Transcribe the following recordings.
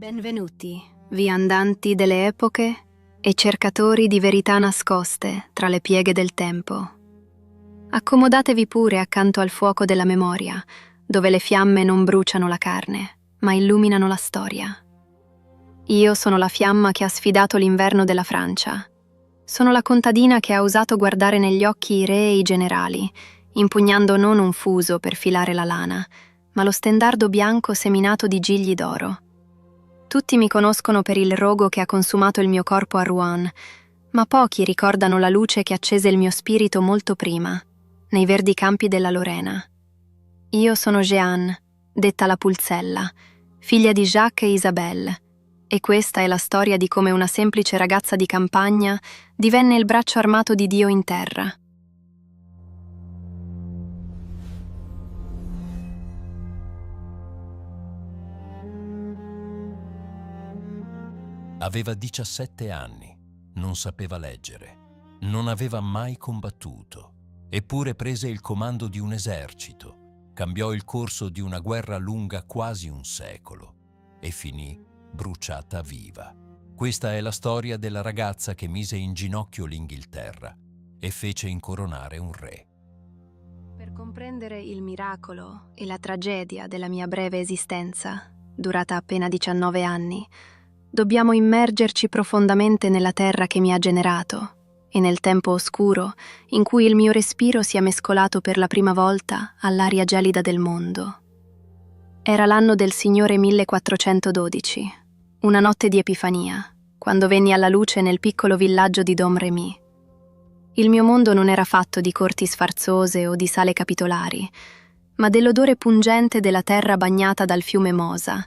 Benvenuti, viandanti delle epoche e cercatori di verità nascoste tra le pieghe del tempo. Accomodatevi pure accanto al fuoco della memoria, dove le fiamme non bruciano la carne, ma illuminano la storia. Io sono la fiamma che ha sfidato l'inverno della Francia. Sono la contadina che ha osato guardare negli occhi i re e i generali, impugnando non un fuso per filare la lana, ma lo stendardo bianco seminato di gigli d'oro. Tutti mi conoscono per il rogo che ha consumato il mio corpo a Rouen, ma pochi ricordano la luce che accese il mio spirito molto prima, nei verdi campi della Lorena. Io sono Jeanne, detta la Pulzella, figlia di Jacques e Isabelle, e questa è la storia di come una semplice ragazza di campagna divenne il braccio armato di Dio in terra. Aveva 17 anni, non sapeva leggere, non aveva mai combattuto, eppure prese il comando di un esercito, cambiò il corso di una guerra lunga quasi un secolo e finì bruciata viva. Questa è la storia della ragazza che mise in ginocchio l'Inghilterra e fece incoronare un re. Per comprendere il miracolo e la tragedia della mia breve esistenza, durata appena 19 anni, dobbiamo immergerci profondamente nella terra che mi ha generato e nel tempo oscuro in cui il mio respiro si è mescolato per la prima volta all'aria gelida del mondo. Era l'anno del Signore 1412, una notte di Epifania, quando venni alla luce nel piccolo villaggio di Domremy. Il mio mondo non era fatto di corti sfarzose o di sale capitolari, ma dell'odore pungente della terra bagnata dal fiume Mosa,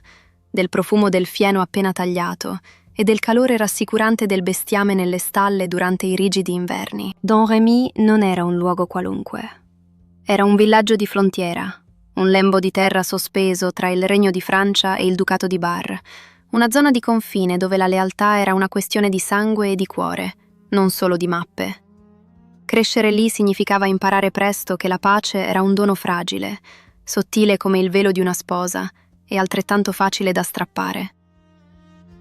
del profumo del fieno appena tagliato e del calore rassicurante del bestiame nelle stalle durante i rigidi inverni. Domremy non era un luogo qualunque. Era un villaggio di frontiera, un lembo di terra sospeso tra il Regno di Francia e il Ducato di Bar, una zona di confine dove la lealtà era una questione di sangue e di cuore, non solo di mappe. Crescere lì significava imparare presto che la pace era un dono fragile, sottile come il velo di una sposa, e altrettanto facile da strappare.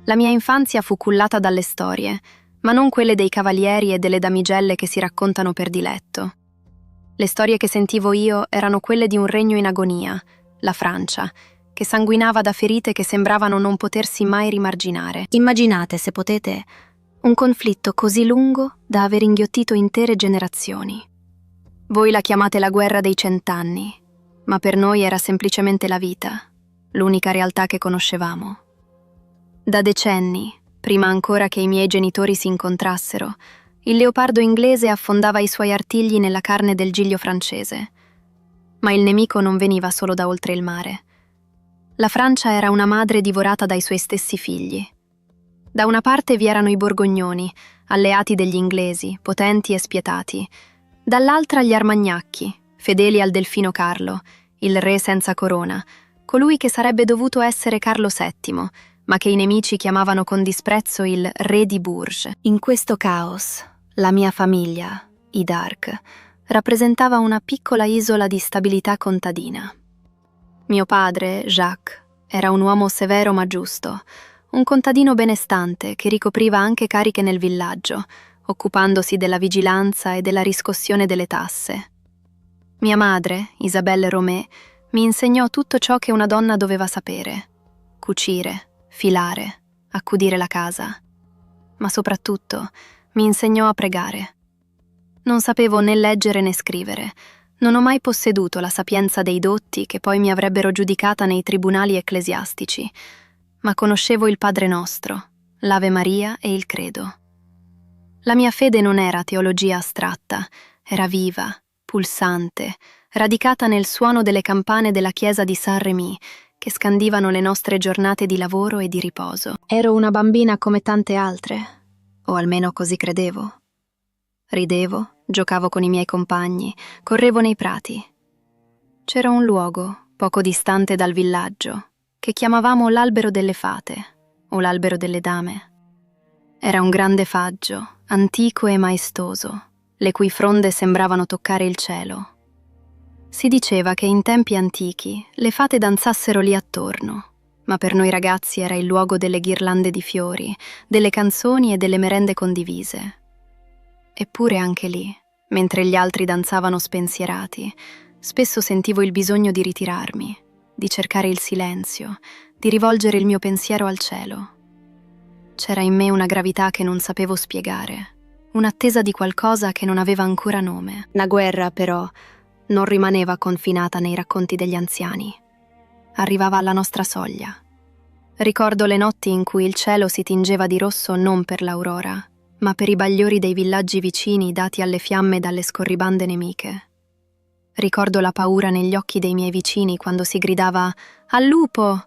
La mia infanzia fu cullata dalle storie, ma non quelle dei cavalieri e delle damigelle che si raccontano per diletto. Le storie che sentivo io erano quelle di un regno in agonia, la Francia, che sanguinava da ferite che sembravano non potersi mai rimarginare. Immaginate, se potete, un conflitto così lungo da aver inghiottito intere generazioni. Voi la chiamate la guerra dei 100 anni, ma per noi era semplicemente la vita, l'unica realtà che conoscevamo. Da decenni, prima ancora che i miei genitori si incontrassero, il leopardo inglese affondava i suoi artigli nella carne del giglio francese. Ma il nemico non veniva solo da oltre il mare. La Francia era una madre divorata dai suoi stessi figli. Da una parte vi erano i borgognoni, alleati degli inglesi, potenti e spietati. Dall'altra gli armagnacchi, fedeli al delfino Carlo, il re senza corona, colui che sarebbe dovuto essere Carlo VII, ma che i nemici chiamavano con disprezzo il re di Bourges. In questo caos, la mia famiglia, i Dark, rappresentava una piccola isola di stabilità contadina. Mio padre, Jacques, era un uomo severo ma giusto, un contadino benestante che ricopriva anche cariche nel villaggio, occupandosi della vigilanza e della riscossione delle tasse. Mia madre, Isabelle Romé, mi insegnò tutto ciò che una donna doveva sapere: cucire, filare, accudire la casa. Ma soprattutto mi insegnò a pregare. Non sapevo né leggere né scrivere. Non ho mai posseduto la sapienza dei dotti che poi mi avrebbero giudicata nei tribunali ecclesiastici, ma conoscevo il Padre Nostro, l'Ave Maria e il Credo. La mia fede non era teologia astratta, era viva, pulsante, radicata nel suono delle campane della chiesa di Saint-Rémy, che scandivano le nostre giornate di lavoro e di riposo. Ero una bambina come tante altre, o almeno così credevo. Ridevo, giocavo con i miei compagni, correvo nei prati. C'era un luogo, poco distante dal villaggio, che chiamavamo l'Albero delle Fate, o l'Albero delle Dame. Era un grande faggio, antico e maestoso, le cui fronde sembravano toccare il cielo. Si diceva che in tempi antichi le fate danzassero lì attorno, ma per noi ragazzi era il luogo delle ghirlande di fiori, delle canzoni e delle merende condivise. Eppure anche lì, mentre gli altri danzavano spensierati, spesso sentivo il bisogno di ritirarmi, di cercare il silenzio, di rivolgere il mio pensiero al cielo. C'era in me una gravità che non sapevo spiegare, un'attesa di qualcosa che non aveva ancora nome. La guerra, però, non rimaneva confinata nei racconti degli anziani. Arrivava alla nostra soglia. Ricordo le notti in cui il cielo si tingeva di rosso non per l'aurora, ma per i bagliori dei villaggi vicini dati alle fiamme dalle scorribande nemiche. Ricordo la paura negli occhi dei miei vicini quando si gridava «Al lupo!»,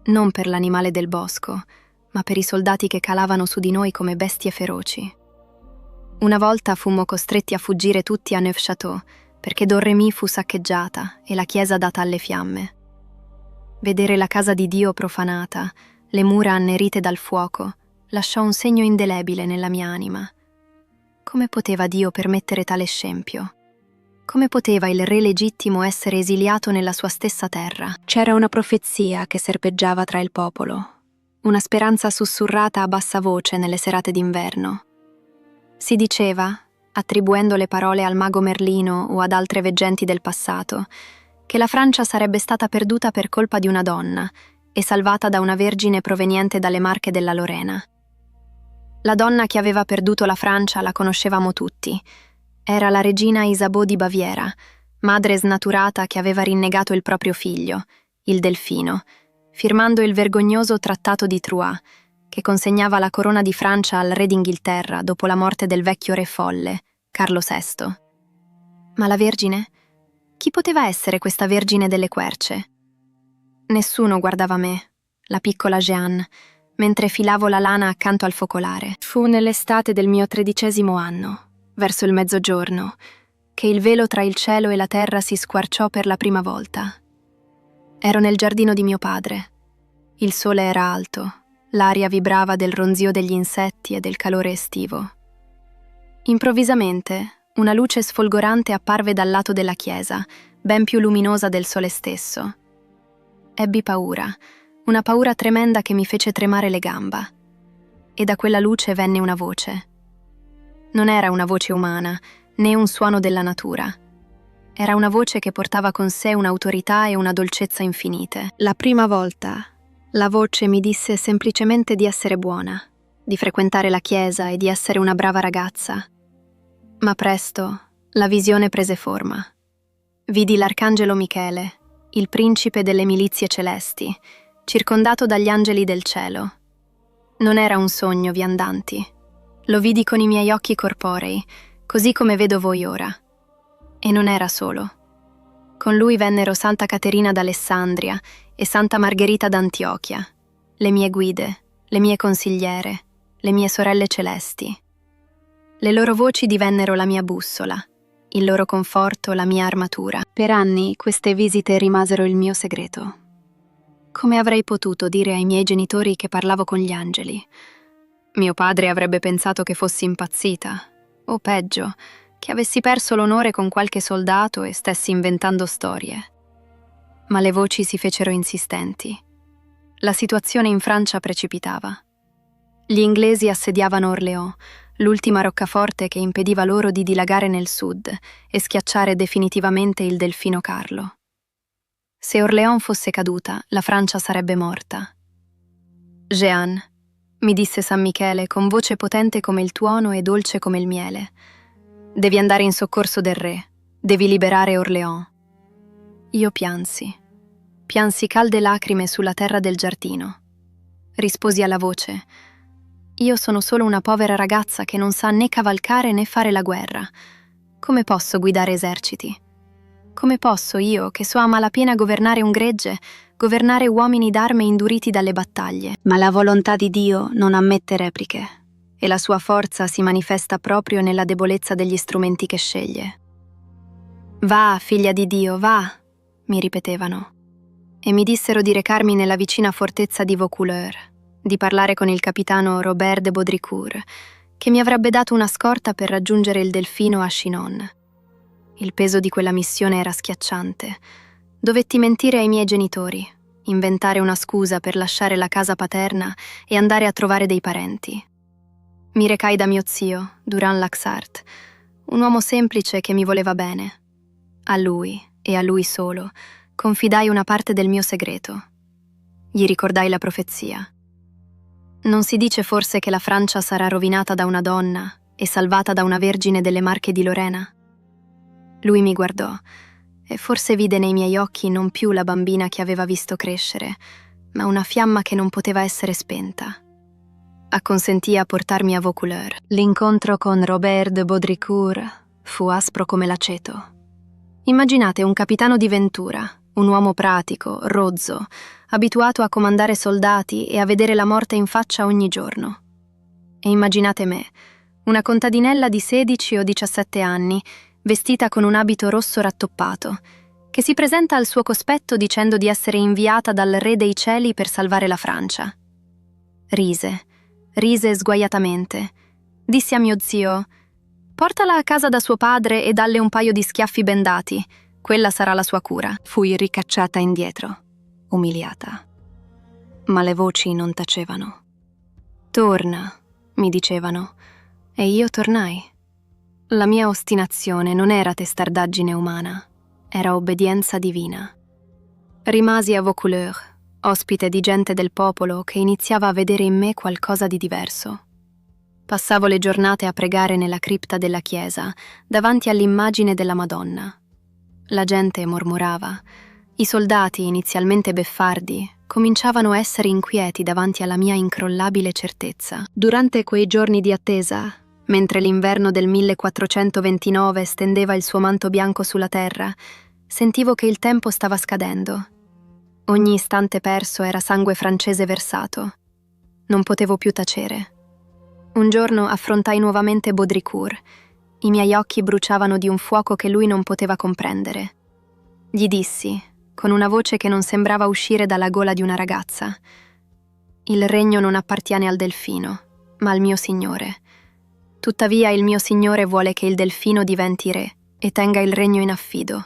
non per l'animale del bosco, ma per i soldati che calavano su di noi come bestie feroci. Una volta fummo costretti a fuggire tutti a Neufchâteau, perché Domremy fu saccheggiata e la chiesa data alle fiamme. Vedere la casa di Dio profanata, le mura annerite dal fuoco, lasciò un segno indelebile nella mia anima. Come poteva Dio permettere tale scempio? Come poteva il re legittimo essere esiliato nella sua stessa terra? C'era una profezia che serpeggiava tra il popolo, una speranza sussurrata a bassa voce nelle serate d'inverno. Si diceva, attribuendo le parole al mago Merlino o ad altre veggenti del passato, che la Francia sarebbe stata perduta per colpa di una donna e salvata da una vergine proveniente dalle Marche della Lorena. La donna che aveva perduto la Francia la conoscevamo tutti. Era la regina Isabeau di Baviera, madre snaturata che aveva rinnegato il proprio figlio, il Delfino, firmando il vergognoso Trattato di Troyes, che consegnava la corona di Francia al re d'Inghilterra dopo la morte del vecchio re folle, Carlo VI. Ma la Vergine? Chi poteva essere questa Vergine delle Querce? Nessuno guardava me, la piccola Jeanne, mentre filavo la lana accanto al focolare. Fu nell'estate del mio 13° anno, verso il mezzogiorno, che il velo tra il cielo e la terra si squarciò per la prima volta. Ero nel giardino di mio padre. Il sole era alto, l'aria vibrava del ronzio degli insetti e del calore estivo. Improvvisamente, una luce sfolgorante apparve dal lato della chiesa, ben più luminosa del sole stesso. Ebbi paura, una paura tremenda che mi fece tremare le gambe. E da quella luce venne una voce. Non era una voce umana, né un suono della natura. Era una voce che portava con sé un'autorità e una dolcezza infinite. La prima volta, la voce mi disse semplicemente di essere buona, di frequentare la chiesa e di essere una brava ragazza. Ma presto la visione prese forma. Vidi l'arcangelo Michele, il principe delle milizie celesti, circondato dagli angeli del cielo. Non era un sogno viandanti. Lo vidi con i miei occhi corporei, così come vedo voi ora. E non era solo. Con lui vennero Santa Caterina d'Alessandria e Santa Margherita d'Antiochia, le mie guide, le mie consigliere, le mie sorelle celesti. Le loro voci divennero la mia bussola, il loro conforto la mia armatura. Per anni queste visite rimasero il mio segreto. Come avrei potuto dire ai miei genitori che parlavo con gli angeli? Mio padre avrebbe pensato che fossi impazzita, o peggio, che avessi perso l'onore con qualche soldato e stessi inventando storie. Ma le voci si fecero insistenti. La situazione in Francia precipitava. Gli inglesi assediavano Orléans, l'ultima roccaforte che impediva loro di dilagare nel sud e schiacciare definitivamente il Delfino Carlo. Se Orléans fosse caduta, la Francia sarebbe morta. Jeanne, mi disse San Michele con voce potente come il tuono e dolce come il miele, devi andare in soccorso del re, devi liberare Orléans. Io piansi calde lacrime sulla terra del giardino. Risposi alla voce: io sono solo una povera ragazza che non sa né cavalcare né fare la guerra. Come posso guidare eserciti? Come posso io, che so a malapena governare un gregge, governare uomini d'arme induriti dalle battaglie? Ma la volontà di Dio non ammette repliche, e la sua forza si manifesta proprio nella debolezza degli strumenti che sceglie. Va, figlia di Dio, va, mi ripetevano, e mi dissero di recarmi nella vicina fortezza di Vaucouleurs, di parlare con il capitano Robert de Baudricourt, che mi avrebbe dato una scorta per raggiungere il Delfino a Chinon. Il peso di quella missione era schiacciante. Dovetti mentire ai miei genitori. inventare una scusa per lasciare la casa paterna e andare a trovare dei parenti. Mi recai da mio zio, Durand Laxart, un uomo semplice che mi voleva bene. A lui, e a lui solo, confidai una parte del mio segreto. Gli ricordai la profezia. Non si dice forse che la Francia sarà rovinata da una donna e salvata da una vergine delle Marche di Lorena? Lui mi guardò e forse vide nei miei occhi non più la bambina che aveva visto crescere, ma una fiamma che non poteva essere spenta. Acconsentì a portarmi a Vaucouleurs. L'incontro con Robert de Baudricourt fu aspro come l'aceto. Immaginate un capitano di ventura, un uomo pratico, rozzo, abituato a comandare soldati e a vedere la morte in faccia ogni giorno. E immaginate me, una contadinella di 16 o 17 anni, vestita con un abito rosso rattoppato, che si presenta al suo cospetto dicendo di essere inviata dal Re dei Cieli per salvare la Francia. Rise sguaiatamente. Dissi a mio zio: «Portala a casa da suo padre e dalle un paio di schiaffi bendati. Quella sarà la sua cura». Fui ricacciata indietro, umiliata. Ma le voci non tacevano. «Torna», mi dicevano, e io tornai. La mia ostinazione non era testardaggine umana, era obbedienza divina. Rimasi a Vaucouleurs, ospite di gente del popolo che iniziava a vedere in me qualcosa di diverso. Passavo le giornate a pregare nella cripta della chiesa, davanti all'immagine della Madonna. La gente mormorava. I soldati, inizialmente beffardi, cominciavano a essere inquieti davanti alla mia incrollabile certezza. Durante quei giorni di attesa, mentre l'inverno del 1429 stendeva il suo manto bianco sulla terra, sentivo che il tempo stava scadendo. Ogni istante perso era sangue francese versato. Non potevo più tacere. Un giorno affrontai nuovamente Baudricourt. I miei occhi bruciavano di un fuoco che lui non poteva comprendere. Gli dissi, con una voce che non sembrava uscire dalla gola di una ragazza: «Il regno non appartiene al delfino, ma al mio signore. Tuttavia il mio signore vuole che il delfino diventi re e tenga il regno in affido.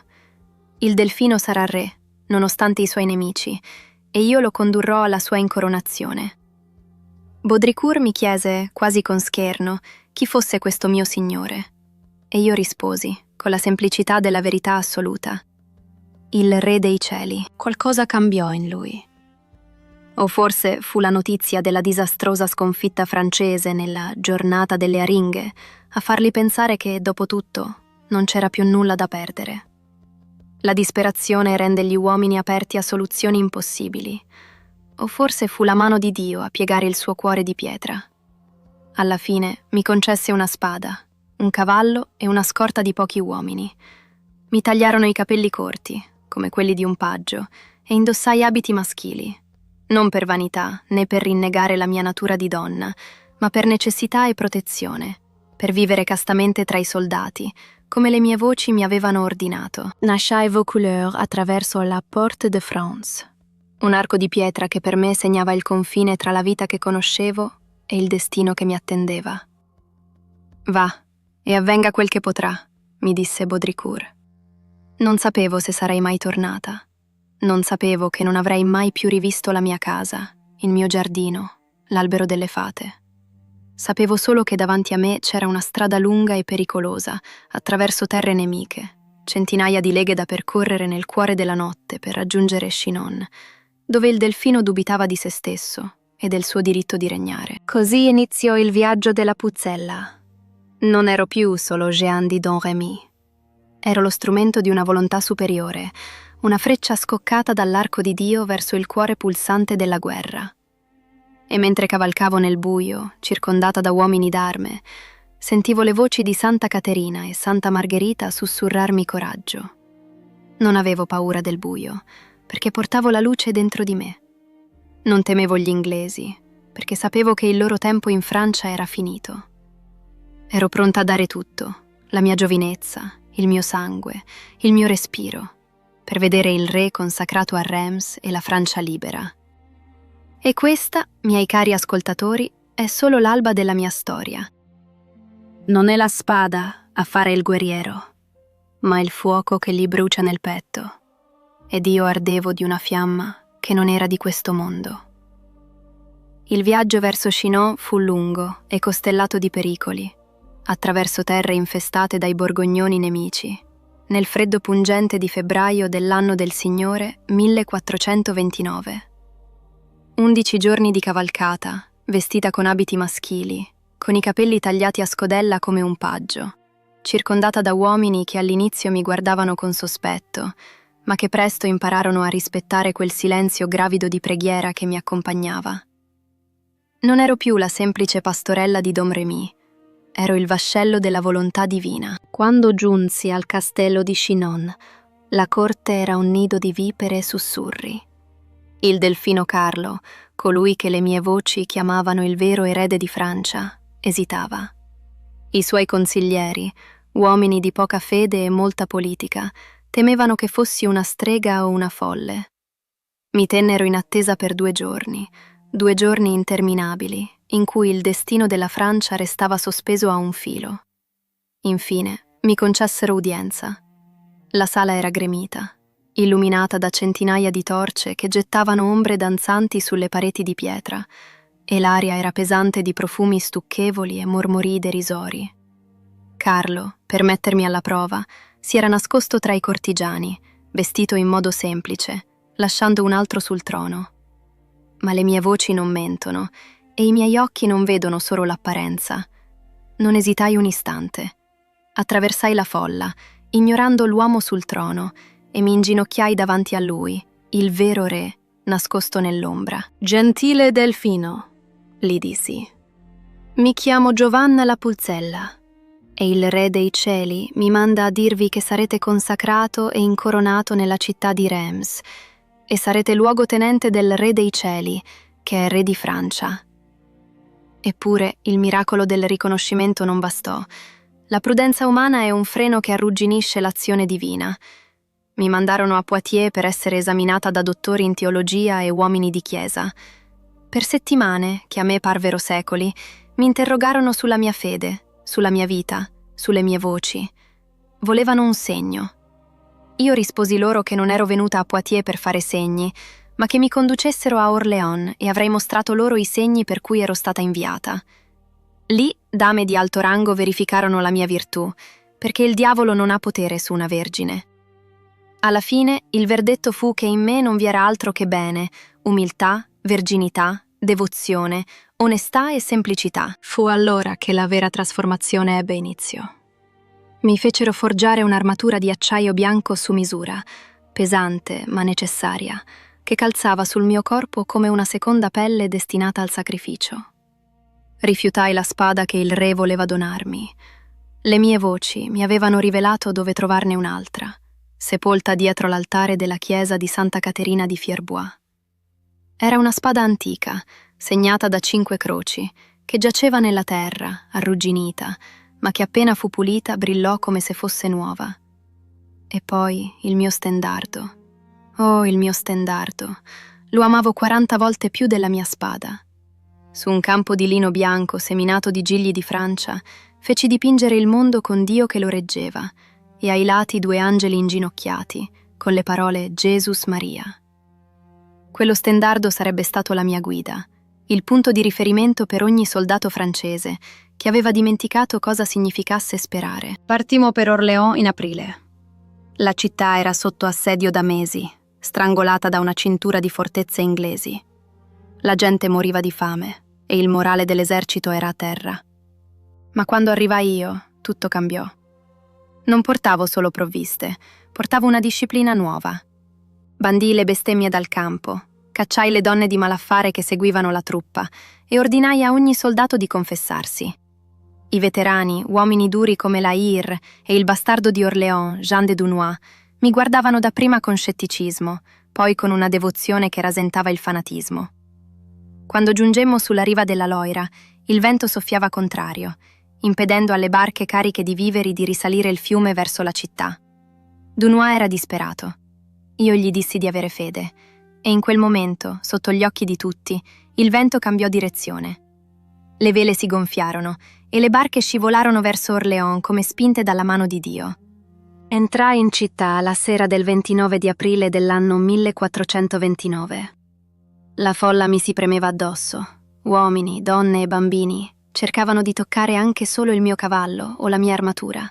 Il delfino sarà re, nonostante i suoi nemici, e io lo condurrò alla sua incoronazione». Baudricourt mi chiese, quasi con scherno, chi fosse questo mio signore, e io risposi, con la semplicità della verità assoluta: «Il Re dei Cieli». Qualcosa cambiò in lui. O forse fu la notizia della disastrosa sconfitta francese nella giornata delle Aringhe a fargli pensare che, dopo tutto, non c'era più nulla da perdere. La disperazione rende gli uomini aperti a soluzioni impossibili. O forse fu la mano di Dio a piegare il suo cuore di pietra. Alla fine mi concesse una spada, un cavallo e una scorta di pochi uomini. Mi tagliarono i capelli corti, come quelli di un paggio, e indossai abiti maschili. Non per vanità, né per rinnegare la mia natura di donna, ma per necessità e protezione, per vivere castamente tra i soldati, come le mie voci mi avevano ordinato. Nasciai Vaucouleurs attraverso la Porte de France, un arco di pietra che per me segnava il confine tra la vita che conoscevo e il destino che mi attendeva. «Va, e avvenga quel che potrà», mi disse Baudricourt. Non sapevo se sarei mai tornata. Non sapevo che non avrei mai più rivisto la mia casa, il mio giardino, l'albero delle fate. Sapevo solo che davanti a me c'era una strada lunga e pericolosa, attraverso terre nemiche, centinaia di leghe da percorrere nel cuore della notte per raggiungere Chinon, dove il delfino dubitava di se stesso e del suo diritto di regnare. Così iniziò il viaggio della Puzzella. Non ero più solo Jeanne di Don Remy. Ero lo strumento di una volontà superiore, una freccia scoccata dall'arco di Dio verso il cuore pulsante della guerra. E mentre cavalcavo nel buio, circondata da uomini d'arme, sentivo le voci di Santa Caterina e Santa Margherita sussurrarmi coraggio. Non avevo paura del buio, perché portavo la luce dentro di me. Non temevo gli inglesi, perché sapevo che il loro tempo in Francia era finito. Ero pronta a dare tutto, la mia giovinezza, il mio sangue, il mio respiro, per vedere il re consacrato a Reims e la Francia libera. E questa, miei cari ascoltatori, è solo l'alba della mia storia. Non è la spada a fare il guerriero, ma il fuoco che gli brucia nel petto. Ed io ardevo di una fiamma che non era di questo mondo. Il viaggio verso Chinon fu lungo e costellato di pericoli, attraverso terre infestate dai borgognoni nemici, nel freddo pungente di febbraio dell'anno del Signore 1429. 11 giorni di cavalcata, vestita con abiti maschili, con i capelli tagliati a scodella come un paggio, circondata da uomini che all'inizio mi guardavano con sospetto, ma che presto impararono a rispettare quel silenzio gravido di preghiera che mi accompagnava. Non ero più la semplice pastorella di Domremy, ero il vascello della volontà divina. Quando giunsi al castello di Chinon, la corte era un nido di vipere e sussurri. Il delfino Carlo, colui che le mie voci chiamavano il vero erede di Francia, esitava. I suoi consiglieri, uomini di poca fede e molta politica, temevano che fossi una strega o una folle. Mi tennero in attesa per 2 giorni interminabili, in cui il destino della Francia restava sospeso a un filo. Infine, mi concessero udienza. La sala era gremita, illuminata da centinaia di torce che gettavano ombre danzanti sulle pareti di pietra, e l'aria era pesante di profumi stucchevoli e mormorii derisori. Carlo, per mettermi alla prova, si era nascosto tra i cortigiani, vestito in modo semplice, lasciando un altro sul trono. Ma le mie voci non mentono, e i miei occhi non vedono solo l'apparenza. Non esitai un istante. Attraversai la folla, ignorando l'uomo sul trono, e mi inginocchiai davanti a lui, il vero re, nascosto nell'ombra. «Gentile Delfino», gli dissi, «mi chiamo Giovanna la Pulzella, e il Re dei Cieli mi manda a dirvi che sarete consacrato e incoronato nella città di Reims, e sarete luogotenente del Re dei Cieli, che è Re di Francia». Eppure il miracolo del riconoscimento non bastò. La prudenza umana è un freno che arrugginisce l'azione divina. Mi mandarono a Poitiers per essere esaminata da dottori in teologia e uomini di chiesa. Per settimane, che a me parvero secoli, mi interrogarono sulla mia fede, sulla mia vita, sulle mie voci. Volevano un segno. Io risposi loro che non ero venuta a Poitiers per fare segni, ma che mi conducessero a Orléans e avrei mostrato loro i segni per cui ero stata inviata. Lì, dame di alto rango verificarono la mia virtù, perché il diavolo non ha potere su una vergine. Alla fine, il verdetto fu che in me non vi era altro che bene, umiltà, verginità, devozione, onestà e semplicità. Fu allora che la vera trasformazione ebbe inizio. Mi fecero forgiare un'armatura di acciaio bianco su misura, pesante ma necessaria, che calzava sul mio corpo come una seconda pelle destinata al sacrificio. Rifiutai la spada che il re voleva donarmi. Le mie voci mi avevano rivelato dove trovarne un'altra, sepolta dietro l'altare della chiesa di Santa Caterina di Fierbois. Era una spada antica, segnata da 5 croci, che giaceva nella terra, arrugginita, ma che appena fu pulita brillò come se fosse nuova. E poi il mio stendardo. Oh, il mio stendardo. Lo amavo 40 volte più della mia spada. Su un campo di lino bianco seminato di gigli di Francia, feci dipingere il mondo con Dio che lo reggeva, e ai lati 2 angeli inginocchiati, con le parole Jesus Maria. Quello stendardo sarebbe stato la mia guida, il punto di riferimento per ogni soldato francese che aveva dimenticato cosa significasse sperare. Partimmo per Orléans in aprile. La città era sotto assedio da mesi, strangolata da una cintura di fortezze inglesi. La gente moriva di fame e il morale dell'esercito era a terra. Ma quando arrivai io, tutto cambiò. Non portavo solo provviste, portavo una disciplina nuova. Bandii le bestemmie dal campo, cacciai le donne di malaffare che seguivano la truppa e ordinai a ogni soldato di confessarsi. I veterani, uomini duri come la Hire e il bastardo di Orléans, Jean de Dunois, mi guardavano dapprima con scetticismo, poi con una devozione che rasentava il fanatismo. Quando giungemmo sulla riva della Loira, il vento soffiava contrario, impedendo alle barche cariche di viveri di risalire il fiume verso la città. Dunois era disperato. Io gli dissi di avere fede, e in quel momento, sotto gli occhi di tutti, il vento cambiò direzione. Le vele si gonfiarono e le barche scivolarono verso Orléans come spinte dalla mano di Dio. Entrai in città la sera del 29 di aprile dell'anno 1429. La folla mi si premeva addosso. Uomini, donne e bambini cercavano di toccare anche solo il mio cavallo o la mia armatura,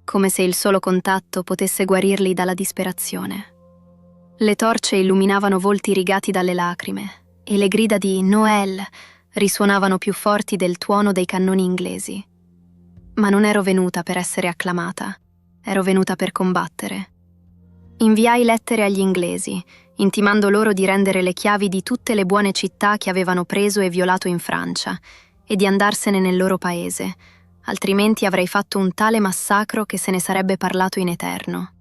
come se il solo contatto potesse guarirli dalla disperazione. Le torce illuminavano volti rigati dalle lacrime e le grida di Noel risuonavano più forti del tuono dei cannoni inglesi. Ma non ero venuta per essere acclamata, ero venuta per combattere. Inviai lettere agli inglesi, intimando loro di rendere le chiavi di tutte le buone città che avevano preso e violato in Francia e di andarsene nel loro paese, altrimenti avrei fatto un tale massacro che se ne sarebbe parlato in eterno.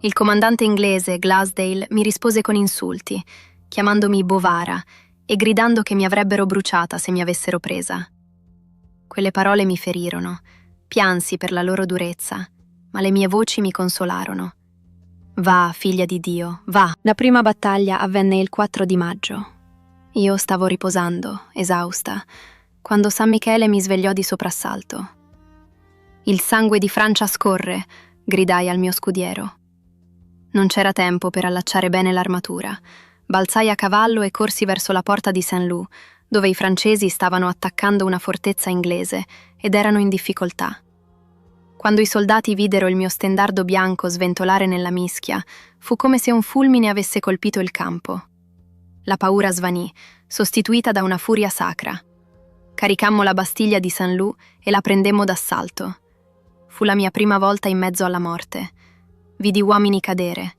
Il comandante inglese, Glasdale, mi rispose con insulti, chiamandomi bovara e gridando che mi avrebbero bruciata se mi avessero presa. Quelle parole mi ferirono, piansi per la loro durezza, ma le mie voci mi consolarono. Va, figlia di Dio, va. La prima battaglia avvenne il 4 di maggio. Io stavo riposando, esausta, quando San Michele mi svegliò di soprassalto. Il sangue di Francia scorre, gridai al mio scudiero. Non c'era tempo per allacciare bene l'armatura. Balzai a cavallo e corsi verso la porta di Saint-Lô, dove i francesi stavano attaccando una fortezza inglese ed erano in difficoltà. Quando i soldati videro il mio stendardo bianco sventolare nella mischia, fu come se un fulmine avesse colpito il campo. La paura svanì, sostituita da una furia sacra. Caricammo la Bastiglia di Saint-Lô e la prendemmo d'assalto. Fu la mia prima volta in mezzo alla morte. Vidi uomini cadere,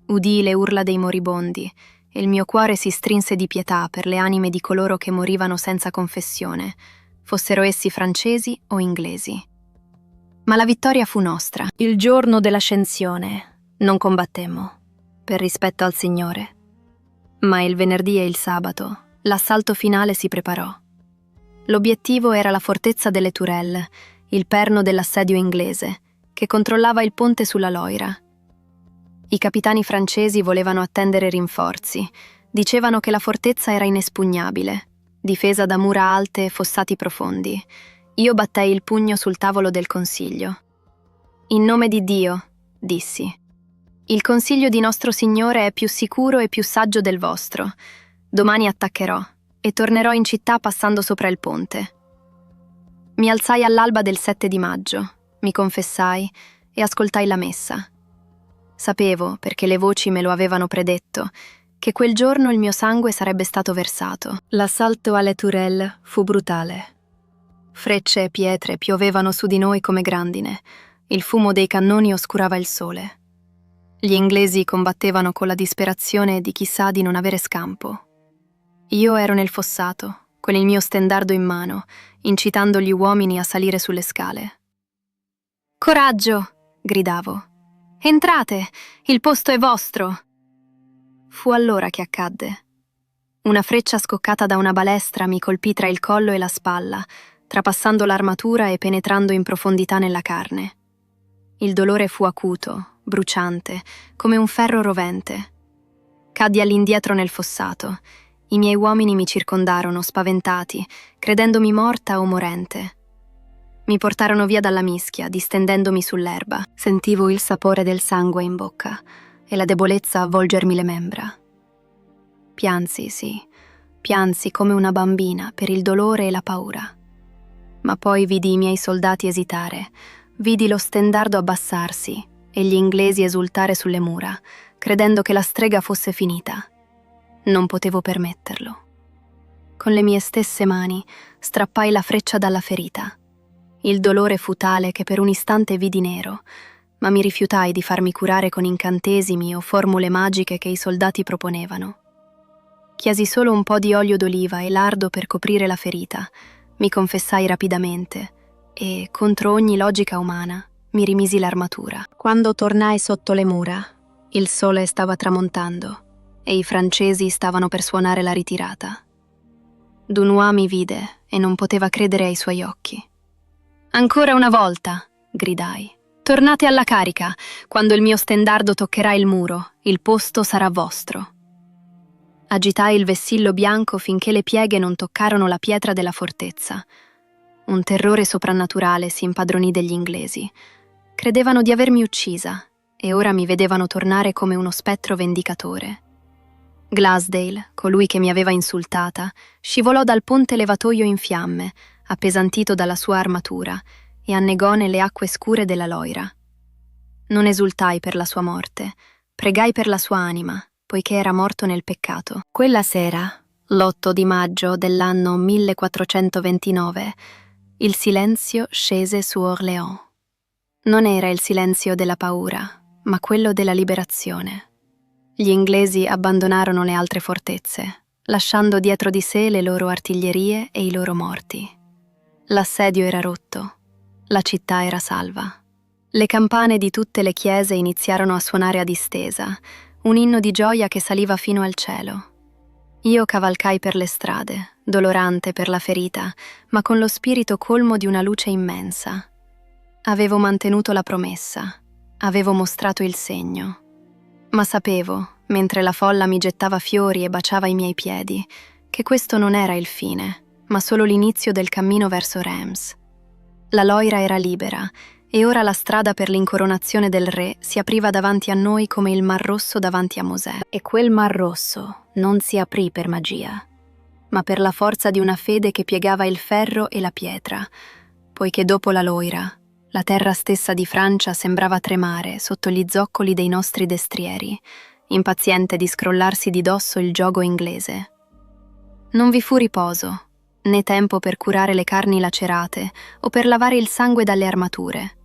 udii le urla dei moribondi e il mio cuore si strinse di pietà per le anime di coloro che morivano senza confessione, fossero essi francesi o inglesi. Ma la vittoria fu nostra. Il giorno dell'ascensione non combattemmo, per rispetto al Signore. Ma il venerdì e il sabato l'assalto finale si preparò. L'obiettivo era la fortezza delle Tourelles, il perno dell'assedio inglese, che controllava il ponte sulla Loira. I capitani francesi volevano attendere rinforzi, dicevano che la fortezza era inespugnabile, difesa da mura alte e fossati profondi. Io battei il pugno sul tavolo del consiglio. In nome di Dio, dissi. Il consiglio di nostro Signore è più sicuro e più saggio del vostro. Domani attaccherò e tornerò in città passando sopra il ponte. Mi alzai all'alba del 7 di maggio, mi confessai e ascoltai la messa. Sapevo, perché le voci me lo avevano predetto, che quel giorno il mio sangue sarebbe stato versato. L'assalto alle Tourelles fu brutale. Frecce e pietre piovevano su di noi come grandine. Il fumo dei cannoni oscurava il sole. Gli inglesi combattevano con la disperazione di chi sa di non avere scampo. Io ero nel fossato, con il mio stendardo in mano, incitando gli uomini a salire sulle scale. «Coraggio!» gridavo. «Entrate! Il posto è vostro!» Fu allora che accadde. Una freccia scoccata da una balestra mi colpì tra il collo e la spalla, trapassando l'armatura e penetrando in profondità nella carne. Il dolore fu acuto, bruciante, come un ferro rovente. Caddi all'indietro nel fossato. I miei uomini mi circondarono, spaventati, credendomi morta o morente. Mi portarono via dalla mischia, distendendomi sull'erba. Sentivo il sapore del sangue in bocca e la debolezza avvolgermi le membra. Piansi, sì, piansi come una bambina per il dolore e la paura. Ma poi vidi i miei soldati esitare, vidi lo stendardo abbassarsi e gli inglesi esultare sulle mura, credendo che la strega fosse finita. Non potevo permetterlo. Con le mie stesse mani strappai la freccia dalla ferita. Il dolore fu tale che per un istante vidi nero, ma mi rifiutai di farmi curare con incantesimi o formule magiche che i soldati proponevano. Chiesi solo un po' di olio d'oliva e lardo per coprire la ferita. Mi confessai rapidamente e, contro ogni logica umana, mi rimisi l'armatura. Quando tornai sotto le mura, il sole stava tramontando e i francesi stavano per suonare la ritirata. Dunois mi vide e non poteva credere ai suoi occhi. «Ancora una volta!» gridai. «Tornate alla carica! Quando il mio stendardo toccherà il muro, il posto sarà vostro!» Agitai il vessillo bianco finché le pieghe non toccarono la pietra della fortezza. Un terrore soprannaturale si impadronì degli inglesi. Credevano di avermi uccisa e ora mi vedevano tornare come uno spettro vendicatore. Glasdale, colui che mi aveva insultata, scivolò dal ponte levatoio in fiamme, appesantito dalla sua armatura, e annegò nelle acque scure della Loira. Non esultai per la sua morte, pregai per la sua anima, poiché era morto nel peccato. Quella sera, l'8 di maggio dell'anno 1429, il silenzio scese su Orléans. Non era il silenzio della paura, ma quello della liberazione. Gli inglesi abbandonarono le altre fortezze, lasciando dietro di sé le loro artiglierie e i loro morti. L'assedio era rotto, la città era salva. Le campane di tutte le chiese iniziarono a suonare a distesa, un inno di gioia che saliva fino al cielo. Io cavalcai per le strade, dolorante per la ferita, ma con lo spirito colmo di una luce immensa. Avevo mantenuto la promessa, avevo mostrato il segno. Ma sapevo, mentre la folla mi gettava fiori e baciava i miei piedi, che questo non era il fine, ma solo l'inizio del cammino verso Reims. La Loira era libera, e ora la strada per l'incoronazione del re si apriva davanti a noi come il Mar Rosso davanti a Mosè. E quel Mar Rosso non si aprì per magia, ma per la forza di una fede che piegava il ferro e la pietra, poiché dopo la Loira, la terra stessa di Francia sembrava tremare sotto gli zoccoli dei nostri destrieri, impaziente di scrollarsi di dosso il giogo inglese. Non vi fu riposo, né tempo per curare le carni lacerate o per lavare il sangue dalle armature.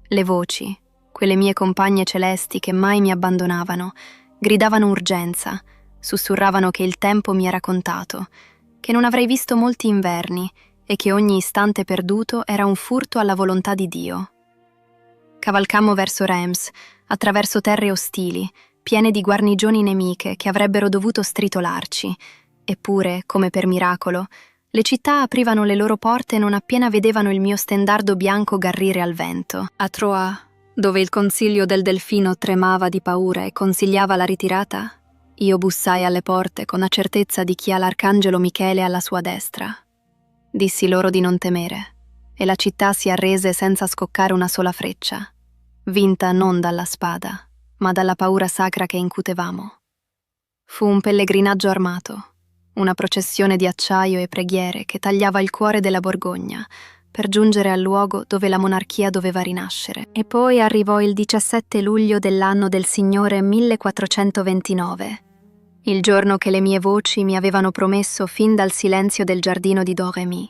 Le voci, quelle mie compagne celesti che mai mi abbandonavano, gridavano urgenza, sussurravano che il tempo mi era contato, che non avrei visto molti inverni e che ogni istante perduto era un furto alla volontà di Dio. Cavalcammo verso Reims, attraverso terre ostili, piene di guarnigioni nemiche che avrebbero dovuto stritolarci, eppure, come per miracolo, le città aprivano le loro porte non appena vedevano il mio stendardo bianco garrire al vento. A Troyes, dove il consiglio del Delfino tremava di paura e consigliava la ritirata, io bussai alle porte con la certezza di chi ha l'arcangelo Michele alla sua destra. Dissi loro di non temere, e la città si arrese senza scoccare una sola freccia, vinta non dalla spada, ma dalla paura sacra che incutevamo. Fu un pellegrinaggio armato, una processione di acciaio e preghiere che tagliava il cuore della Borgogna per giungere al luogo dove la monarchia doveva rinascere. E poi arrivò il 17 luglio dell'anno del Signore 1429, il giorno che le mie voci mi avevano promesso fin dal silenzio del giardino di Domremy.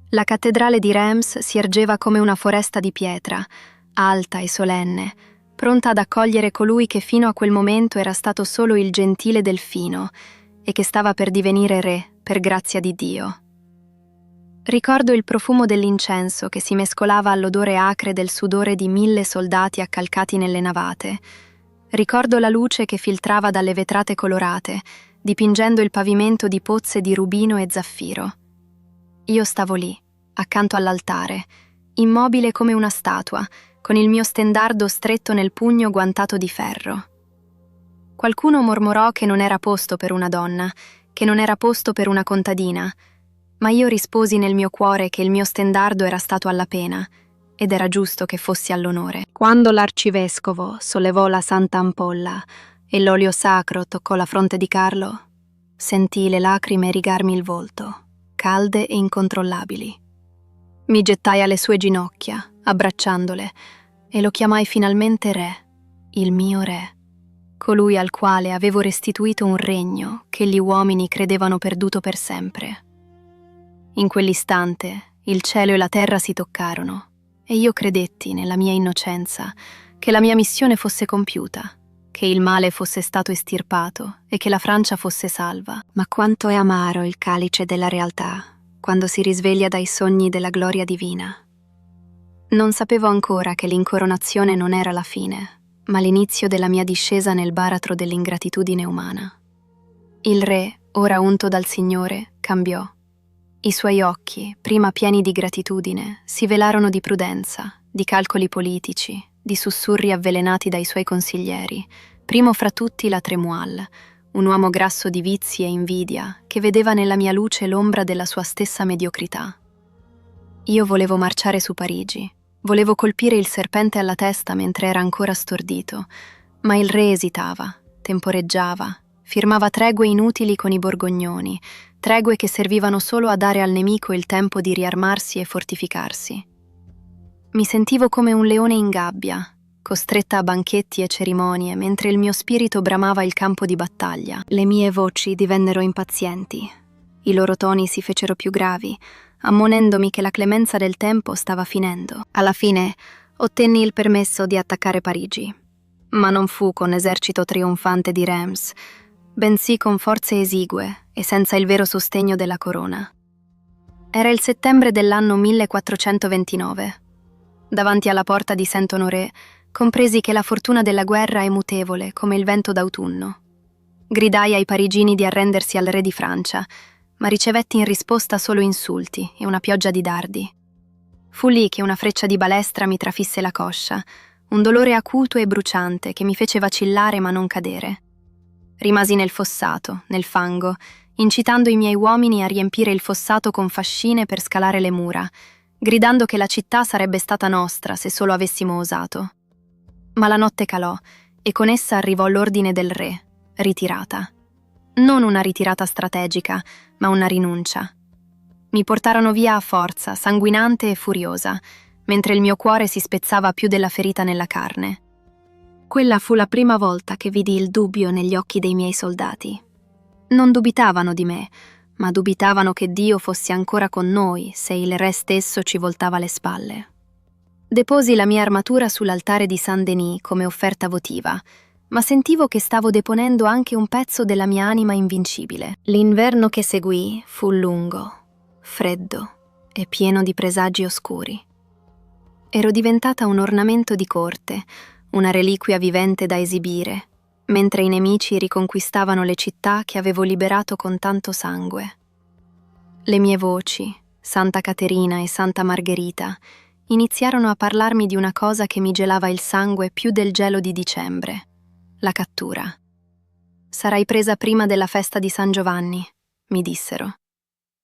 La cattedrale di Reims si ergeva come una foresta di pietra, alta e solenne, pronta ad accogliere colui che fino a quel momento era stato solo il gentile Delfino e che stava per divenire re per grazia di Dio. Ricordo il profumo dell'incenso che si mescolava all'odore acre del sudore di 1000 soldati accalcati nelle navate. Ricordo la luce che filtrava dalle vetrate colorate, dipingendo il pavimento di pozze di rubino e zaffiro. Io stavo lì, accanto all'altare, immobile come una statua, con il mio stendardo stretto nel pugno guantato di ferro. Qualcuno mormorò che non era posto per una donna, che non era posto per una contadina, ma io risposi nel mio cuore che il mio stendardo era stato alla pena, ed era giusto che fossi all'onore. Quando l'arcivescovo sollevò la santa ampolla e l'olio sacro toccò la fronte di Carlo, sentii le lacrime rigarmi il volto, calde e incontrollabili. Mi gettai alle sue ginocchia, abbracciandole, e lo chiamai finalmente re, il mio re, colui al quale avevo restituito un regno che gli uomini credevano perduto per sempre. In quell'istante il cielo e la terra si toccarono, e io credetti, nella mia innocenza, che la mia missione fosse compiuta, che il male fosse stato estirpato e che la Francia fosse salva. Ma quanto è amaro il calice della realtà quando si risveglia dai sogni della gloria divina. Non sapevo ancora che l'incoronazione non era la fine, ma l'inizio della mia discesa nel baratro dell'ingratitudine umana. Il re, ora unto dal Signore, cambiò. I suoi occhi, prima pieni di gratitudine, si velarono di prudenza, di calcoli politici, di sussurri avvelenati dai suoi consiglieri, primo fra tutti la Tremoille, un uomo grasso di vizi e invidia, che vedeva nella mia luce l'ombra della sua stessa mediocrità. Io volevo marciare su Parigi, volevo colpire il serpente alla testa mentre era ancora stordito, ma il re esitava, temporeggiava, Firmava tregue inutili con i borgognoni, tregue che servivano solo a dare al nemico il tempo di riarmarsi e fortificarsi. Mi sentivo come un leone in gabbia, costretta a banchetti e cerimonie, mentre il mio spirito bramava il campo di battaglia. Le mie voci divennero impazienti. I loro toni si fecero più gravi, ammonendomi che la clemenza del tempo stava finendo. Alla fine ottenni il permesso di attaccare Parigi, ma non fu con esercito trionfante di Reims, bensì con forze esigue e senza il vero sostegno della corona. Era il settembre dell'anno 1429. Davanti alla porta di Saint-Honoré compresi che la fortuna della guerra è mutevole come il vento d'autunno. Gridai ai parigini di arrendersi al re di Francia, ma ricevetti in risposta solo insulti e una pioggia di dardi. Fu lì che una freccia di balestra mi trafisse la coscia, un dolore acuto e bruciante che mi fece vacillare ma non cadere. Rimasi nel fossato, nel fango, incitando i miei uomini a riempire il fossato con fascine per scalare le mura, gridando che la città sarebbe stata nostra se solo avessimo osato. Ma la notte calò e con essa arrivò l'ordine del re, ritirata. Non una ritirata strategica, ma una rinuncia. Mi portarono via a forza, sanguinante e furiosa, mentre il mio cuore si spezzava più della ferita nella carne. Quella fu la prima volta che vidi il dubbio negli occhi dei miei soldati. Non dubitavano di me, ma dubitavano che Dio fosse ancora con noi se il re stesso ci voltava le spalle. Deposi la mia armatura sull'altare di Saint-Denis come offerta votiva, ma sentivo che stavo deponendo anche un pezzo della mia anima invincibile. L'inverno che seguì fu lungo, freddo e pieno di presagi oscuri. Ero diventata un ornamento di corte, una reliquia vivente da esibire, mentre i nemici riconquistavano le città che avevo liberato con tanto sangue. Le mie voci, Santa Caterina e Santa Margherita, iniziarono a parlarmi di una cosa che mi gelava il sangue più del gelo di dicembre: la cattura. Sarai presa prima della festa di San Giovanni, mi dissero.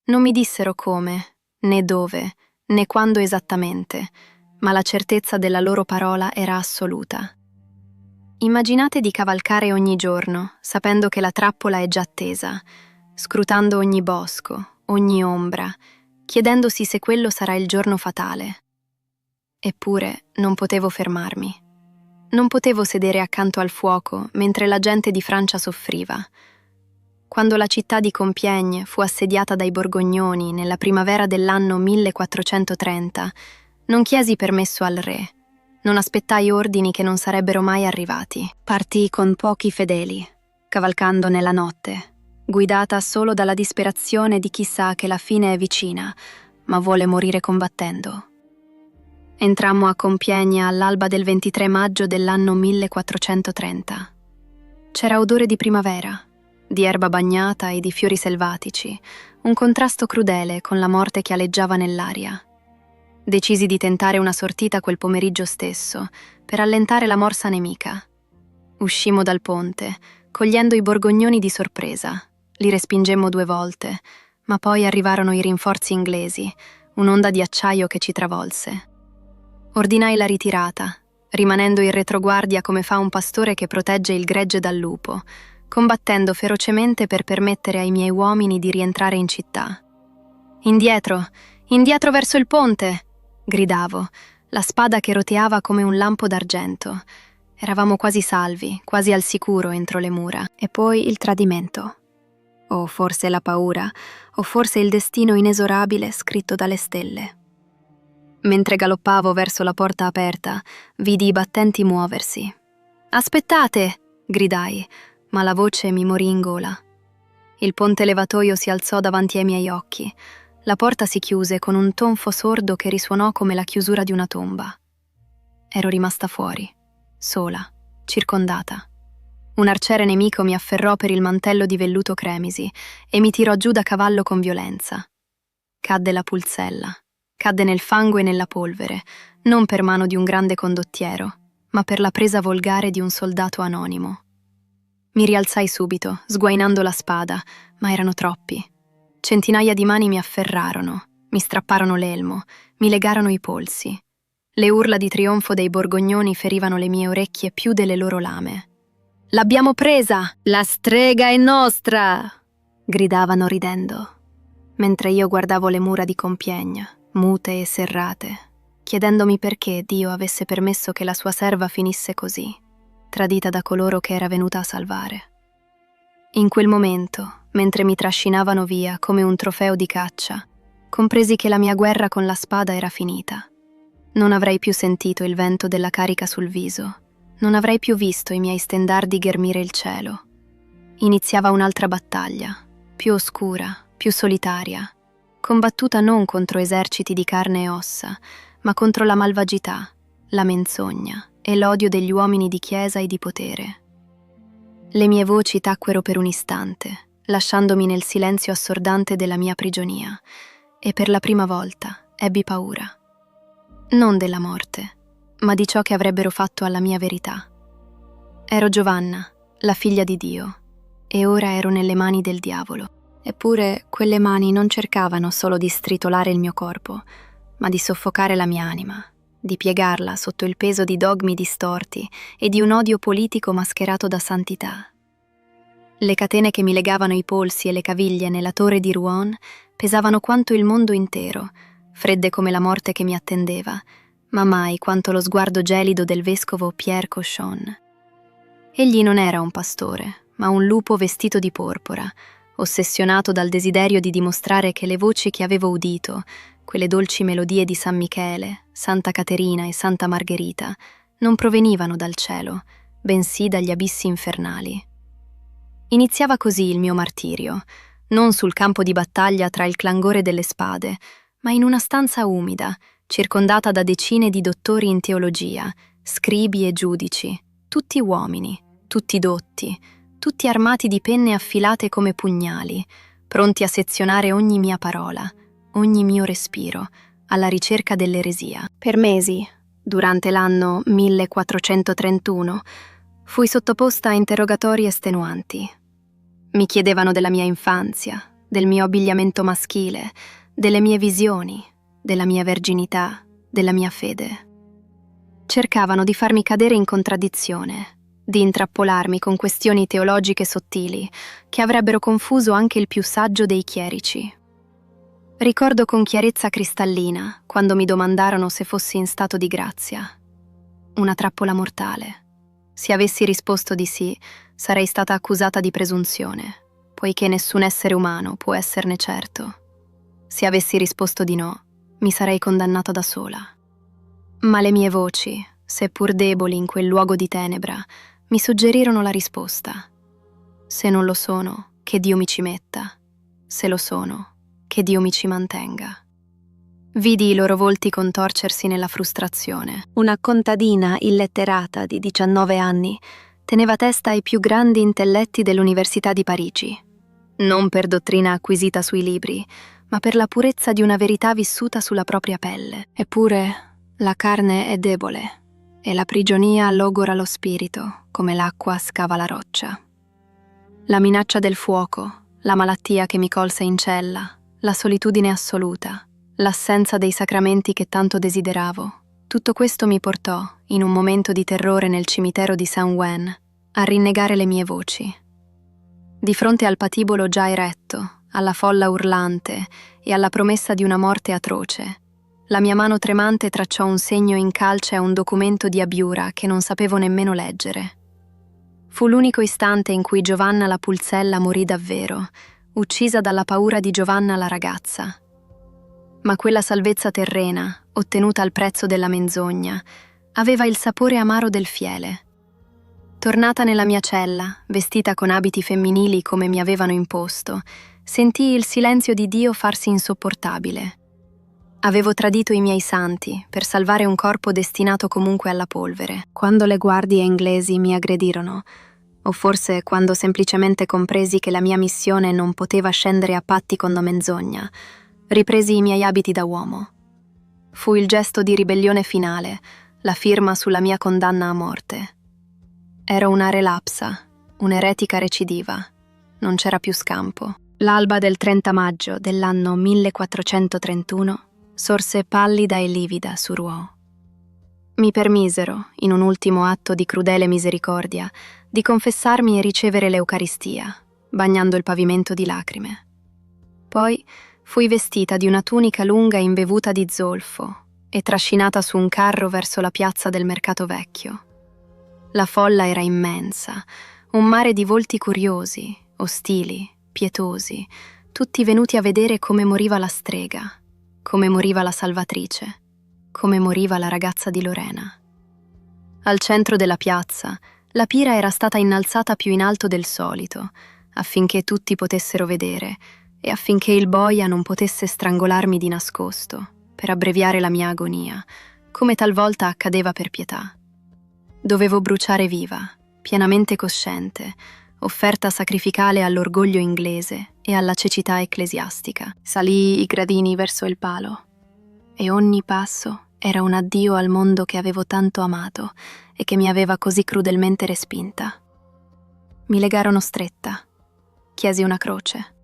Non mi dissero come, né dove, né quando esattamente, ma la certezza della loro parola era assoluta. Immaginate di cavalcare ogni giorno, sapendo che la trappola è già attesa, scrutando ogni bosco, ogni ombra, chiedendosi se quello sarà il giorno fatale. Eppure non potevo fermarmi. Non potevo sedere accanto al fuoco mentre la gente di Francia soffriva. Quando la città di Compiègne fu assediata dai borgognoni nella primavera dell'anno 1430, non chiesi permesso al re. Non aspettai ordini che non sarebbero mai arrivati. Partii con pochi fedeli, cavalcando nella notte, guidata solo dalla disperazione di chi sa che la fine è vicina, ma vuole morire combattendo. Entrammo a Compiègne all'alba del 23 maggio dell'anno 1430. C'era odore di primavera, di erba bagnata e di fiori selvatici, un contrasto crudele con la morte che aleggiava nell'aria. Decisi di tentare una sortita quel pomeriggio stesso, per allentare la morsa nemica. Uscimmo dal ponte, cogliendo i borgognoni di sorpresa. Li respingemmo 2 volte, ma poi arrivarono i rinforzi inglesi, un'onda di acciaio che ci travolse. Ordinai la ritirata, rimanendo in retroguardia come fa un pastore che protegge il gregge dal lupo, combattendo ferocemente per permettere ai miei uomini di rientrare in città. Indietro, indietro verso il ponte! Gridavo, la spada che roteava come un lampo d'argento. Eravamo quasi salvi, quasi al sicuro entro le mura. E poi il tradimento. O forse la paura, o forse il destino inesorabile scritto dalle stelle. Mentre galoppavo verso la porta aperta, vidi i battenti muoversi. «Aspettate!» gridai, ma la voce mi morì in gola. Il ponte levatoio si alzò davanti ai miei occhi. La porta si chiuse con un tonfo sordo che risuonò come la chiusura di una tomba. Ero rimasta fuori, sola, circondata. Un arciere nemico mi afferrò per il mantello di velluto cremisi e mi tirò giù da cavallo con violenza. Cadde la pulzella. Cadde nel fango e nella polvere, non per mano di un grande condottiero, ma per la presa volgare di un soldato anonimo. Mi rialzai subito, sguainando la spada, ma erano troppi. Centinaia di mani mi afferrarono, mi strapparono l'elmo, mi legarono i polsi. Le urla di trionfo dei borgognoni ferivano le mie orecchie più delle loro lame. L'abbiamo presa! La strega è nostra! Gridavano ridendo, mentre io guardavo le mura di Compiègne, mute e serrate, chiedendomi perché Dio avesse permesso che la sua serva finisse così, tradita da coloro che era venuta a salvare. In quel momento, mentre mi trascinavano via come un trofeo di caccia, compresi che la mia guerra con la spada era finita. Non avrei più sentito il vento della carica sul viso, non avrei più visto i miei stendardi ghermire il cielo. Iniziava un'altra battaglia, più oscura, più solitaria, combattuta non contro eserciti di carne e ossa, ma contro la malvagità, la menzogna e l'odio degli uomini di chiesa e di potere. Le mie voci tacquero per un istante, lasciandomi nel silenzio assordante della mia prigionia, e per la prima volta ebbi paura. Non della morte, ma di ciò che avrebbero fatto alla mia verità. Ero Giovanna, la figlia di Dio, e ora ero nelle mani del diavolo. Eppure quelle mani non cercavano solo di stritolare il mio corpo, ma di soffocare la mia anima, di piegarla sotto il peso di dogmi distorti e di un odio politico mascherato da santità. Le catene che mi legavano i polsi e le caviglie nella torre di Rouen pesavano quanto il mondo intero, fredde come la morte che mi attendeva, ma mai quanto lo sguardo gelido del vescovo Pierre Cochon. Egli non era un pastore, ma un lupo vestito di porpora, ossessionato dal desiderio di dimostrare che le voci che avevo udito, quelle dolci melodie di San Michele, Santa Caterina e Santa Margherita, non provenivano dal cielo, bensì dagli abissi infernali. Iniziava così il mio martirio, non sul campo di battaglia tra il clangore delle spade, ma in una stanza umida, circondata da decine di dottori in teologia, scribi e giudici, tutti uomini, tutti dotti, tutti armati di penne affilate come pugnali, pronti a sezionare ogni mia parola, ogni mio respiro, alla ricerca dell'eresia. Per mesi, durante l'anno 1431, fui sottoposta a interrogatori estenuanti. Mi chiedevano della mia infanzia, del mio abbigliamento maschile, delle mie visioni, della mia verginità, della mia fede. Cercavano di farmi cadere in contraddizione, di intrappolarmi con questioni teologiche sottili che avrebbero confuso anche il più saggio dei chierici. Ricordo con chiarezza cristallina quando mi domandarono se fossi in stato di grazia. Una trappola mortale. Se avessi risposto di sì, sarei stata accusata di presunzione, poiché nessun essere umano può esserne certo. Se avessi risposto di no, mi sarei condannata da sola. Ma le mie voci, seppur deboli in quel luogo di tenebra, mi suggerirono la risposta. Se non lo sono, che Dio mi ci metta. Se lo sono, che Dio mi ci mantenga. Vidi i loro volti contorcersi nella frustrazione. Una contadina illetterata di 19 anni teneva testa ai più grandi intelletti dell'Università di Parigi. Non per dottrina acquisita sui libri, ma per la purezza di una verità vissuta sulla propria pelle. Eppure la carne è debole e la prigionia logora lo spirito, come l'acqua scava la roccia. La minaccia del fuoco, la malattia che mi colse in cella, la solitudine assoluta, l'assenza dei sacramenti che tanto desideravo, tutto questo mi portò, in un momento di terrore nel cimitero di Saint-Ouen, a rinnegare le mie voci. Di fronte al patibolo già eretto, alla folla urlante e alla promessa di una morte atroce, la mia mano tremante tracciò un segno in calce a un documento di abiura che non sapevo nemmeno leggere. Fu l'unico istante in cui Giovanna la Pulzella morì davvero, uccisa dalla paura di Giovanna la ragazza. Ma quella salvezza terrena, ottenuta al prezzo della menzogna, aveva il sapore amaro del fiele. Tornata nella mia cella, vestita con abiti femminili come mi avevano imposto, sentii il silenzio di Dio farsi insopportabile. Avevo tradito i miei santi per salvare un corpo destinato comunque alla polvere. Quando le guardie inglesi mi aggredirono, o forse quando semplicemente compresi che la mia missione non poteva scendere a patti con la menzogna, ripresi i miei abiti da uomo. Fu il gesto di ribellione finale, la firma sulla mia condanna a morte. Ero una relapsa, un'eretica recidiva. Non c'era più scampo. L'alba del 30 maggio dell'anno 1431 sorse pallida e livida su Rouen. Mi permisero, in un ultimo atto di crudele misericordia, di confessarmi e ricevere l'Eucaristia, bagnando il pavimento di lacrime. Poi fui vestita di una tunica lunga imbevuta di zolfo e trascinata su un carro verso la piazza del Mercato Vecchio. La folla era immensa, un mare di volti curiosi, ostili, pietosi, tutti venuti a vedere come moriva la strega, come moriva la salvatrice, come moriva la ragazza di Lorena. Al centro della piazza, la pira era stata innalzata più in alto del solito, affinché tutti potessero vedere e affinché il boia non potesse strangolarmi di nascosto, per abbreviare la mia agonia, come talvolta accadeva per pietà. Dovevo bruciare viva, pienamente cosciente, offerta sacrificale all'orgoglio inglese e alla cecità ecclesiastica. Salii i gradini verso il palo, e ogni passo era un addio al mondo che avevo tanto amato e che mi aveva così crudelmente respinta. Mi legarono stretta. Chiesi una croce.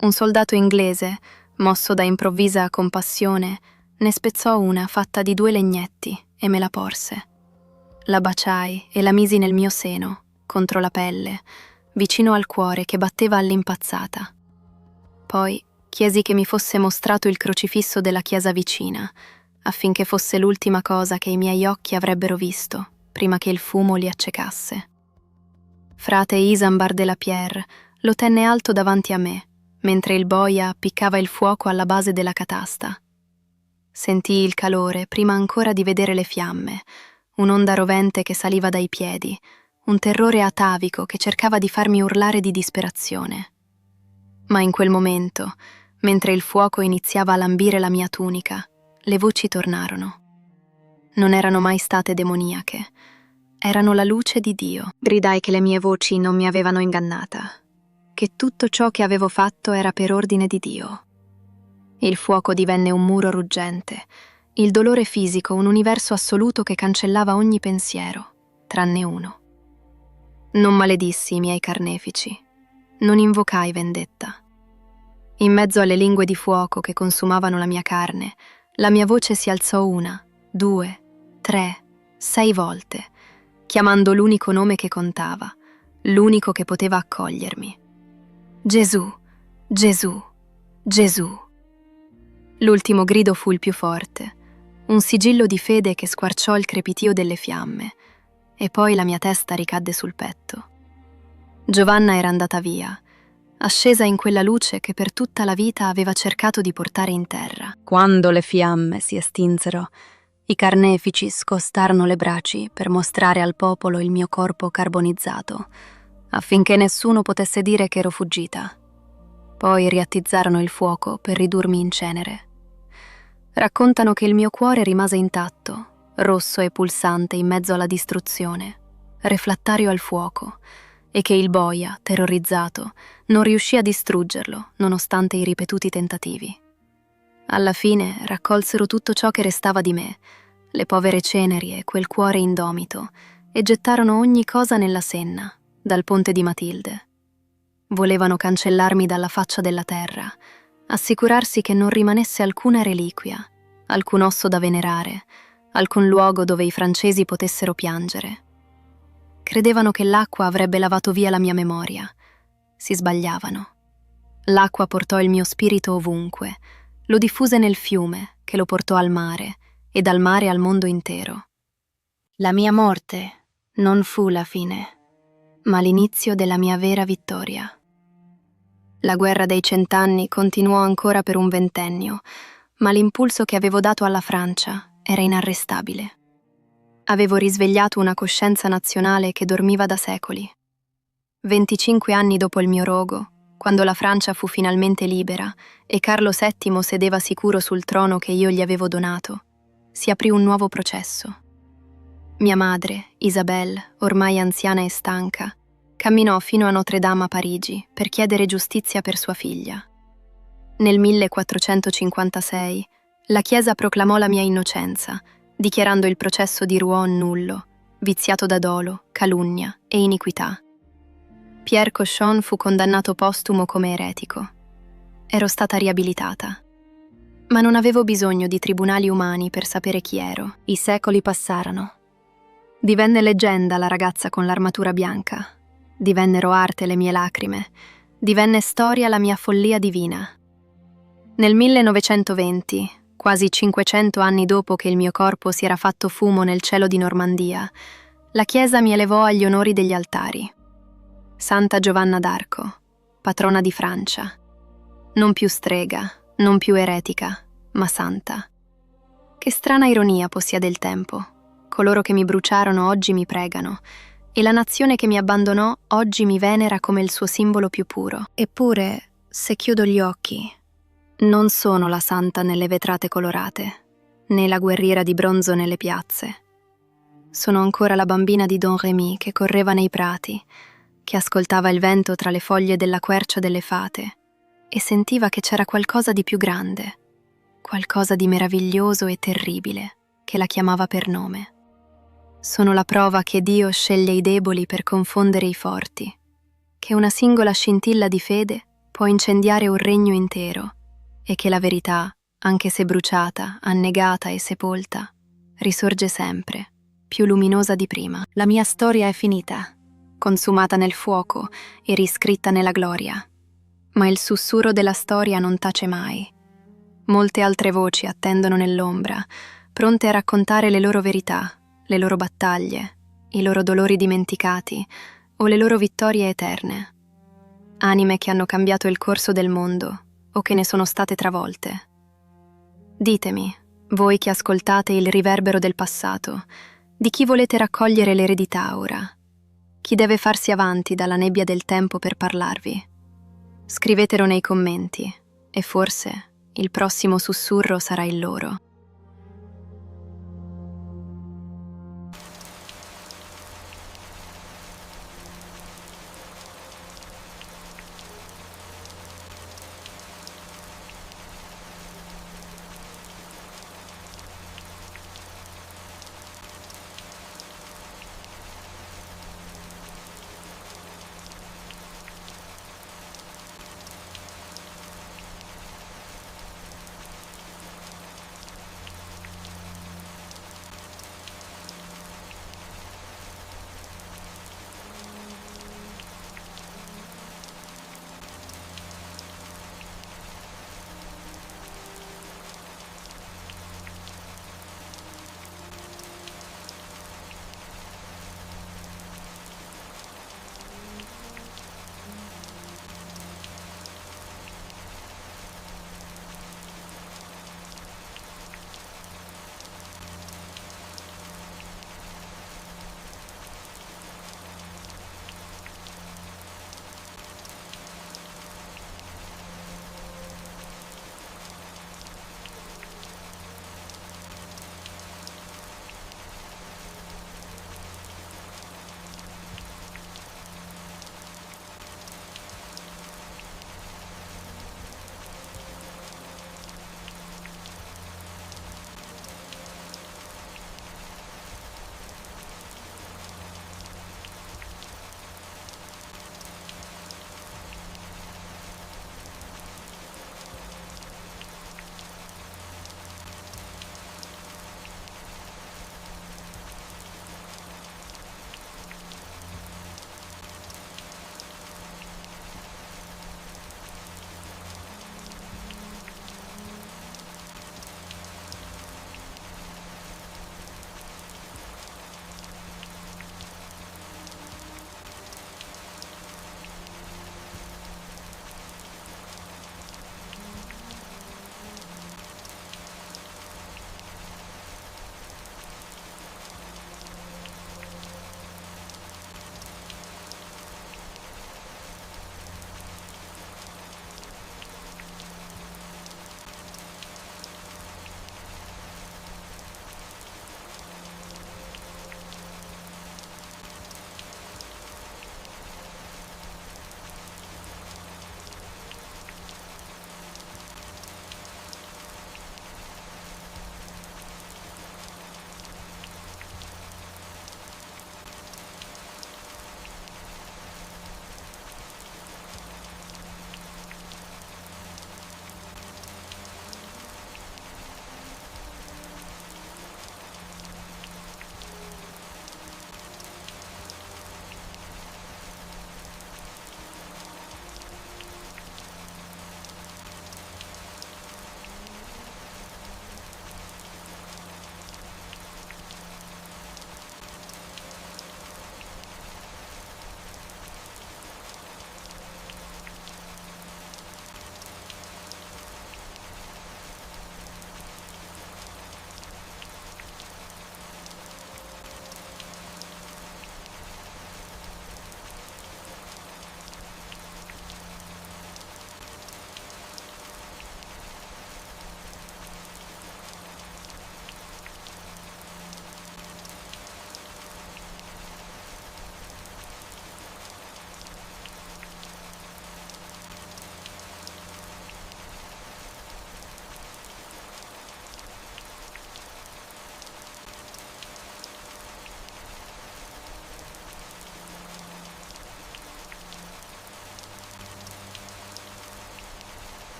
Un soldato inglese, mosso da improvvisa compassione, ne spezzò una fatta di 2 legnetti e me la porse. La baciai e la misi nel mio seno, contro la pelle, vicino al cuore che batteva all'impazzata. Poi chiesi che mi fosse mostrato il crocifisso della chiesa vicina, affinché fosse l'ultima cosa che i miei occhi avrebbero visto, prima che il fumo li accecasse. Frate Isambard de la Pierre lo tenne alto davanti a me, mentre il boia appiccava il fuoco alla base della catasta. Sentii il calore prima ancora di vedere le fiamme, un'onda rovente che saliva dai piedi, un terrore atavico che cercava di farmi urlare di disperazione. Ma in quel momento, mentre il fuoco iniziava a lambire la mia tunica, le voci tornarono. Non erano mai state demoniache, erano la luce di Dio. Gridai che le mie voci non mi avevano ingannata, che tutto ciò che avevo fatto era per ordine di Dio. Il fuoco divenne un muro ruggente, il dolore fisico un universo assoluto che cancellava ogni pensiero, tranne uno. Non maledissi i miei carnefici, non invocai vendetta. In mezzo alle lingue di fuoco che consumavano la mia carne, la mia voce si alzò 1, 2, 3, 6 volte, chiamando l'unico nome che contava, l'unico che poteva accogliermi. Gesù, Gesù, Gesù. L'ultimo grido fu il più forte, un sigillo di fede che squarciò il crepitio delle fiamme, e poi la mia testa ricadde sul petto. Giovanna era andata via, ascesa in quella luce che per tutta la vita aveva cercato di portare in terra. Quando le fiamme si estinsero, i carnefici scostarono le braci per mostrare al popolo il mio corpo carbonizzato, affinché nessuno potesse dire che ero fuggita. Poi riattizzarono il fuoco per ridurmi in cenere. Raccontano che il mio cuore rimase intatto, rosso e pulsante in mezzo alla distruzione, refrattario al fuoco, e che il boia, terrorizzato, non riuscì a distruggerlo, nonostante i ripetuti tentativi. Alla fine raccolsero tutto ciò che restava di me, le povere ceneri e quel cuore indomito, e gettarono ogni cosa nella Senna, dal ponte di Matilde. Volevano cancellarmi dalla faccia della terra, assicurarsi che non rimanesse alcuna reliquia, alcun osso da venerare, alcun luogo dove i francesi potessero piangere. Credevano che l'acqua avrebbe lavato via la mia memoria. Si sbagliavano. L'acqua portò il mio spirito ovunque, lo diffuse nel fiume, che lo portò al mare, e dal mare al mondo intero. La mia morte non fu la fine, ma l'inizio della mia vera vittoria. La guerra dei 100 anni continuò ancora per un 20ennio, ma l'impulso che avevo dato alla Francia era inarrestabile. Avevo risvegliato una coscienza nazionale che dormiva da secoli. 25 anni dopo il mio rogo, quando la Francia fu finalmente libera e Carlo VII sedeva sicuro sul trono che io gli avevo donato, si aprì un nuovo processo. Mia madre, Isabelle, ormai anziana e stanca, camminò fino a Notre Dame a Parigi per chiedere giustizia per sua figlia. Nel 1456 la Chiesa proclamò la mia innocenza, dichiarando il processo di Rouen nullo, viziato da dolo, calunnia e iniquità. Pierre Cochon fu condannato postumo come eretico. Ero stata riabilitata. Ma non avevo bisogno di tribunali umani per sapere chi ero. I secoli passarono. Divenne leggenda la ragazza con l'armatura bianca. Divennero arte le mie lacrime. Divenne storia la mia follia divina. Nel 1920, quasi 500 anni dopo che il mio corpo si era fatto fumo nel cielo di Normandia, la Chiesa mi elevò agli onori degli altari. Santa Giovanna d'Arco, patrona di Francia. Non più strega, non più eretica, ma santa. Che strana ironia possiede il tempo. Coloro che mi bruciarono oggi mi pregano, e la nazione che mi abbandonò oggi mi venera come il suo simbolo più puro. Eppure, se chiudo gli occhi, non sono la santa nelle vetrate colorate, né la guerriera di bronzo nelle piazze. Sono ancora la bambina di Don Remy che correva nei prati, che ascoltava il vento tra le foglie della quercia delle fate e sentiva che c'era qualcosa di più grande, qualcosa di meraviglioso e terribile, che la chiamava per nome. Sono la prova che Dio sceglie i deboli per confondere i forti, che una singola scintilla di fede può incendiare un regno intero e che la verità, anche se bruciata, annegata e sepolta, risorge sempre, più luminosa di prima. La mia storia è finita, consumata nel fuoco e riscritta nella gloria. Ma il sussurro della storia non tace mai. Molte altre voci attendono nell'ombra, pronte a raccontare le loro verità, le loro battaglie, i loro dolori dimenticati o le loro vittorie eterne. Anime che hanno cambiato il corso del mondo o che ne sono state travolte. Ditemi, voi che ascoltate il riverbero del passato, di chi volete raccogliere l'eredità ora? Chi deve farsi avanti dalla nebbia del tempo per parlarvi? Scrivetelo nei commenti e forse il prossimo sussurro sarà il loro.